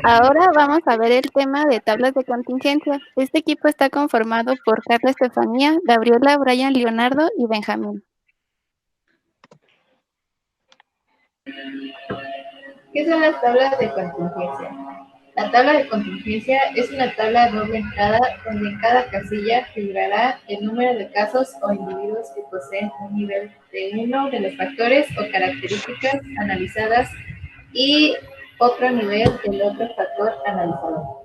Ahora vamos a ver el tema de tablas de contingencia. Este equipo está conformado por Carla Estefanía, Gabriela, Brian, Leonardo y Benjamín. ¿Qué son las tablas de contingencia? La tabla de contingencia es una tabla doble entrada donde en cada casilla figurará el número de casos o individuos que poseen un nivel de uno de los factores o características analizadas y otro nivel del otro factor analizado.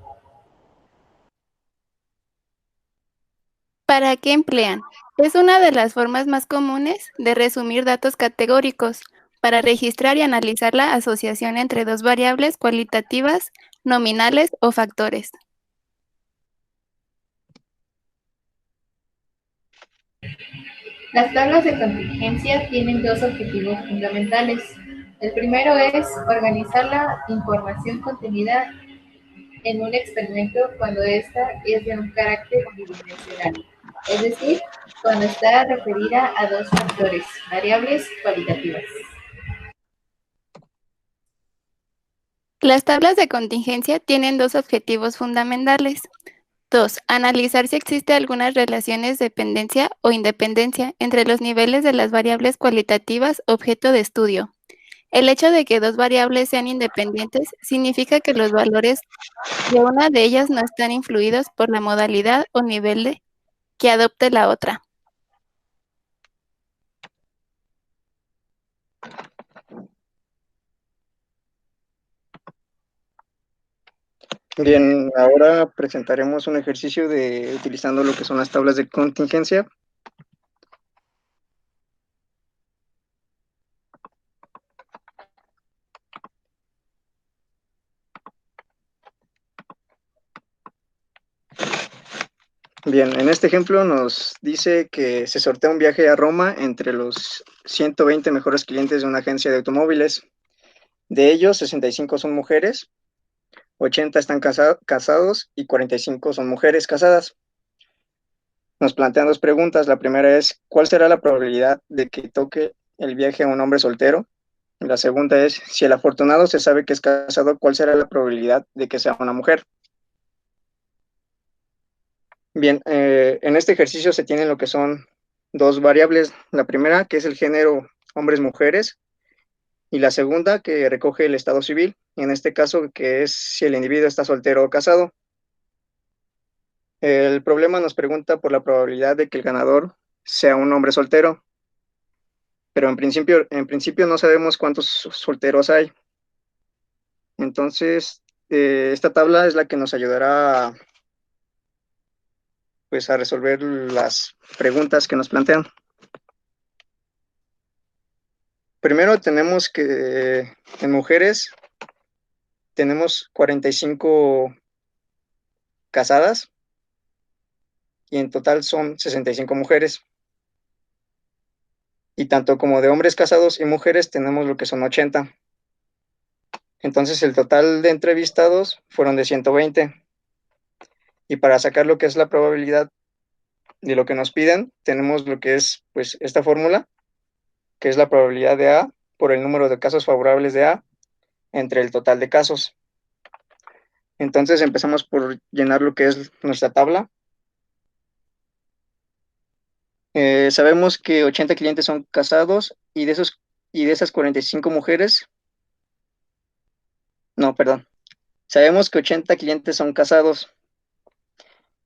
¿Para qué emplean? Es una de las formas más comunes de resumir datos categóricos para registrar y analizar la asociación entre dos variables cualitativas, nominales o factores. Las tablas de contingencia tienen dos objetivos fundamentales. El primero es organizar la información contenida en un experimento cuando ésta es de un carácter bidimensional, es decir, cuando está referida a dos factores, variables cualitativas. Las tablas de contingencia tienen dos objetivos fundamentales. 2. Analizar si existe algunas relaciones de dependencia o independencia entre los niveles de las variables cualitativas objeto de estudio. El hecho de que dos variables sean independientes significa que los valores de una de ellas no están influidos por la modalidad o nivel que adopte la otra. Bien, ahora presentaremos un ejercicio de utilizando lo que son las tablas de contingencia. Bien, en este ejemplo nos dice que se sortea un viaje a Roma entre los 120 mejores clientes de una agencia de automóviles. De ellos, 65 son mujeres, 80 están casados y 45 son mujeres casadas. Nos plantean dos preguntas. La primera es, ¿cuál será la probabilidad de que toque el viaje a un hombre soltero? Y la segunda es, si el afortunado se sabe que es casado, ¿cuál será la probabilidad de que sea una mujer? Bien, en este ejercicio se tienen lo que son dos variables. La primera, que es el género hombres-mujeres, y la segunda, que recoge el estado civil, y en este caso, que es si el individuo está soltero o casado. El problema nos pregunta por la probabilidad de que el ganador sea un hombre soltero, pero en principio no sabemos cuántos solteros hay. Entonces, esta tabla es la que nos ayudará pues, a resolver las preguntas que nos plantean. Primero tenemos que en mujeres tenemos 45 casadas y en total son 65 mujeres. Y tanto como de hombres casados y mujeres tenemos lo que son 80. Entonces el total de entrevistados fueron de 120. Y para sacar lo que es la probabilidad de lo que nos piden, tenemos lo que es pues esta fórmula, que es la probabilidad de A por el número de casos favorables de A entre el total de casos. Entonces empezamos por llenar lo que es nuestra tabla. Sabemos que 80 clientes son casados y de esas 45 mujeres, no, perdón. Sabemos que 80 clientes son casados.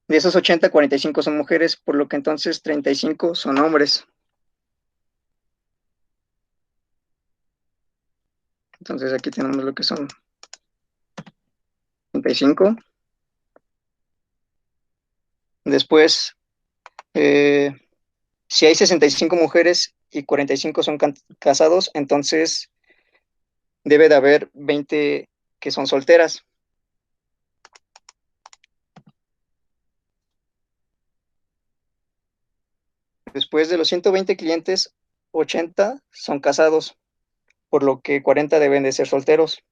De esos 80, 45 son mujeres, por lo que entonces 35 son hombres. Entonces aquí tenemos lo que son 35. Después, si hay 65 mujeres y 45 son casados, entonces debe de haber 20 que son solteras. Después de los 120 clientes, 80 son casados, por lo que 40 deben de ser solteros.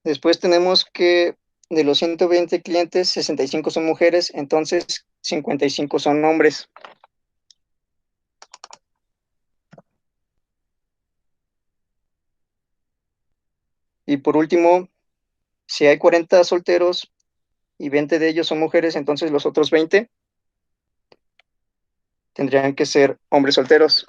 Después tenemos que de los 120 clientes, 65 son mujeres, entonces 55 son hombres. Y por último, si hay 40 solteros y 20 de ellos son mujeres, entonces los otros 20 tendrían que ser hombres solteros.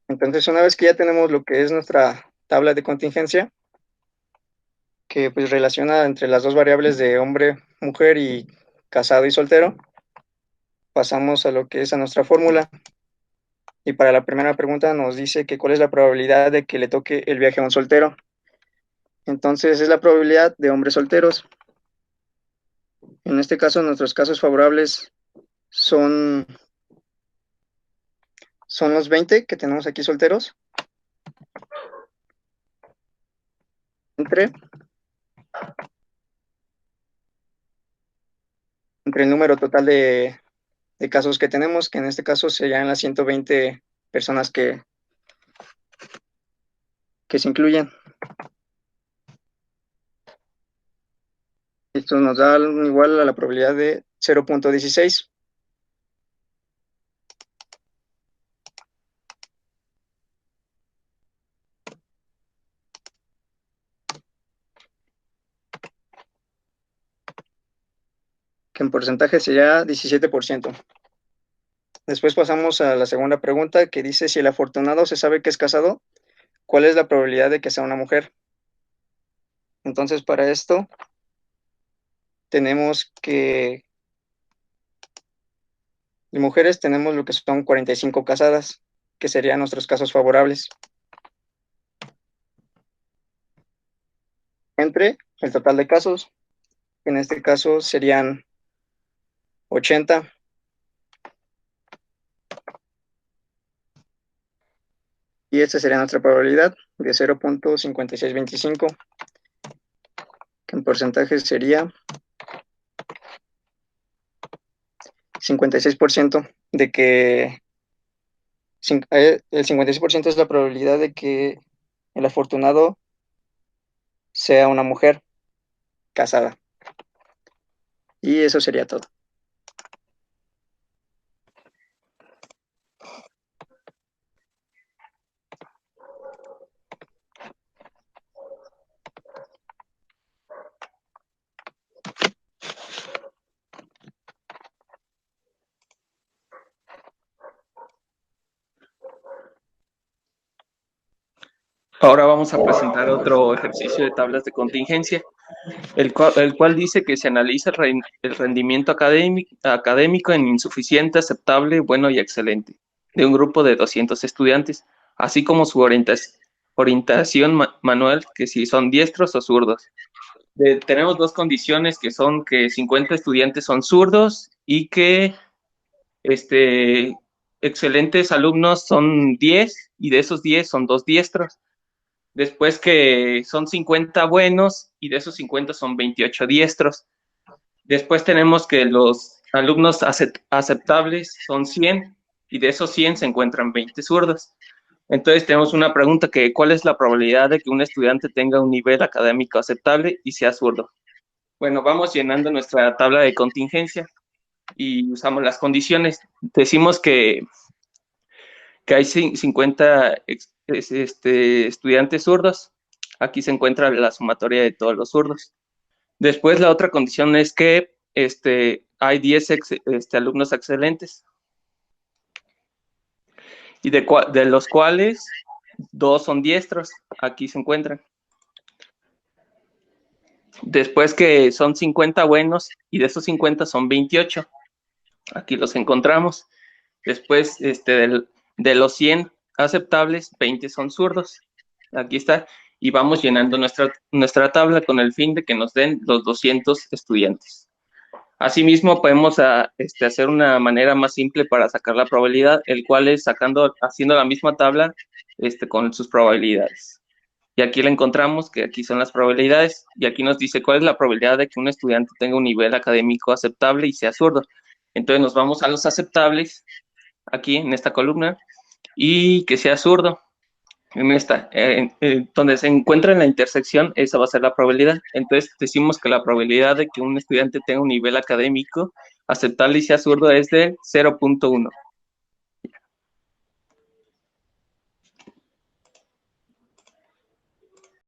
Entonces, una vez que ya tenemos lo que es nuestra tabla de contingencia, que pues relaciona entre las dos variables de hombre, mujer y casado y soltero, pasamos a lo que es a nuestra fórmula. Y para la primera pregunta nos dice que cuál es la probabilidad de que le toque el viaje a un soltero. Entonces es la probabilidad de hombres solteros. En este caso, nuestros casos favorables son, son los 20 que tenemos aquí solteros, entre, entre el número total de casos que tenemos, que en este caso serían las 120 personas que se incluyen. Esto nos da igual a la probabilidad de 0.16. Que en porcentaje sería 17%. Después pasamos a la segunda pregunta que dice si el afortunado se sabe que es casado, ¿cuál es la probabilidad de que sea una mujer? Entonces para esto tenemos que de mujeres tenemos lo que son 45 casadas, que serían nuestros casos favorables. Entre el total de casos, en este caso serían 80. Y esta sería nuestra probabilidad de 0.5625, que en porcentaje sería 56% de que el 56% es la probabilidad de que el afortunado sea una mujer casada. Y eso sería todo. Ahora vamos a presentar otro ejercicio de tablas de contingencia, el cual dice que se analiza el rendimiento académico en insuficiente, aceptable, bueno y excelente de un grupo de 200 estudiantes, así como su orientación manual, que si son diestros o zurdos. Tenemos dos condiciones que son que 50 estudiantes son zurdos y que este, excelentes alumnos son 10 y de esos 10 son dos diestros. Después que son 50 buenos y de esos 50 son 28 diestros. Después tenemos que los alumnos aceptables son 100 y de esos 100 se encuentran 20 zurdos. Entonces tenemos una pregunta que ¿cuál es la probabilidad de que un estudiante tenga un nivel académico aceptable y sea zurdo? Bueno, vamos llenando nuestra tabla de contingencia y usamos las condiciones. Decimos que hay 50 estudiantes zurdos. Aquí se encuentra la sumatoria de todos los zurdos. Después, la otra condición es que hay 10 alumnos excelentes y de los cuales dos son diestros. Aquí se encuentran. Después que son 50 buenos y de esos 50 son 28. Aquí los encontramos. Después, de los 100 aceptables, 20 son zurdos. Aquí está. Y vamos llenando nuestra tabla con el fin de que nos den los 200 estudiantes. Asimismo, podemos hacer una manera más simple para sacar la probabilidad, el cual es haciendo la misma tabla con sus probabilidades. Y aquí la encontramos, que aquí son las probabilidades, y aquí nos dice cuál es la probabilidad de que un estudiante tenga un nivel académico aceptable y sea zurdo. Entonces nos vamos a los aceptables, aquí en esta columna, y que sea zurdo. En esta, donde se encuentra en la intersección, esa va a ser la probabilidad. Entonces decimos que la probabilidad de que un estudiante tenga un nivel académico aceptable y sea zurdo es de 0.1.